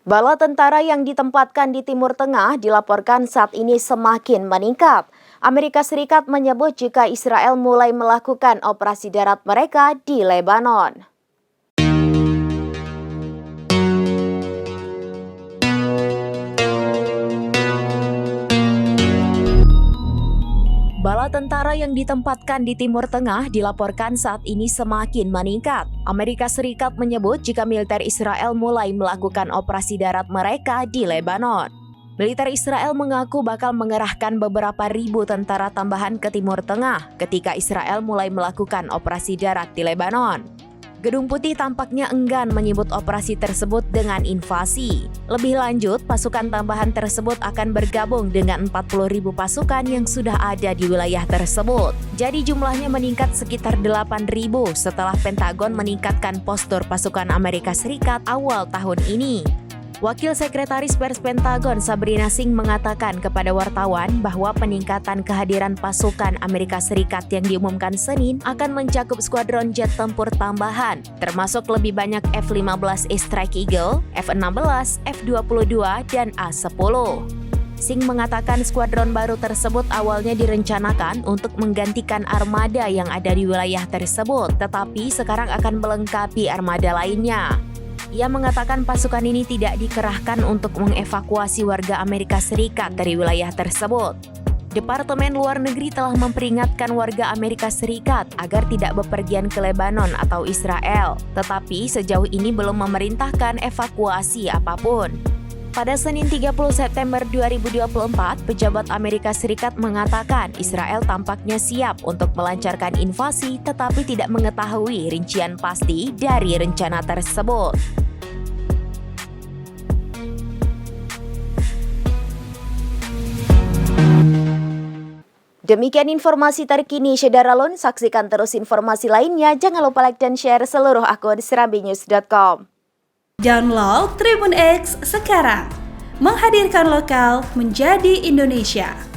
Bala tentara yang ditempatkan di Timur Tengah dilaporkan saat ini semakin meningkat. Amerika Serikat menyebut jika Israel mulai melakukan operasi darat mereka di Lebanon. Bala tentara yang ditempatkan di Timur Tengah dilaporkan saat ini semakin meningkat. Amerika Serikat menyebut jika militer Israel mulai melakukan operasi darat mereka di Lebanon. Militer Israel mengaku bakal mengerahkan beberapa ribu tentara tambahan ke Timur Tengah ketika Israel mulai melakukan operasi darat di Lebanon. Gedung Putih tampaknya enggan menyebut operasi tersebut dengan invasi. Lebih lanjut, pasukan tambahan tersebut akan bergabung dengan 40.000 pasukan yang sudah ada di wilayah tersebut. Jadi jumlahnya meningkat sekitar 8.000 setelah Pentagon meningkatkan postur pasukan Amerika Serikat awal tahun ini. Wakil Sekretaris Pers Pentagon Sabrina Singh mengatakan kepada wartawan bahwa peningkatan kehadiran pasukan Amerika Serikat yang diumumkan Senin akan mencakup skuadron jet tempur tambahan, termasuk lebih banyak F-15 Strike Eagle, F-16, F-22, dan A-10. Singh mengatakan skuadron baru tersebut awalnya direncanakan untuk menggantikan armada yang ada di wilayah tersebut, tetapi sekarang akan melengkapi armada lainnya. Ia mengatakan pasukan ini tidak dikerahkan untuk mengevakuasi warga Amerika Serikat dari wilayah tersebut. Departemen Luar Negeri telah memperingatkan warga Amerika Serikat agar tidak bepergian ke Lebanon atau Israel, tetapi sejauh ini belum memerintahkan evakuasi apapun. Pada Senin 30 September 2024, pejabat Amerika Serikat mengatakan Israel tampaknya siap untuk melancarkan invasi tetapi tidak mengetahui rincian pasti dari rencana tersebut. Demikian informasi terkini Syederalun, saksikan terus informasi lainnya, jangan lupa like dan share seluruh akun serambinews.com. Download Tribun X sekarang, menghadirkan lokal menjadi Indonesia.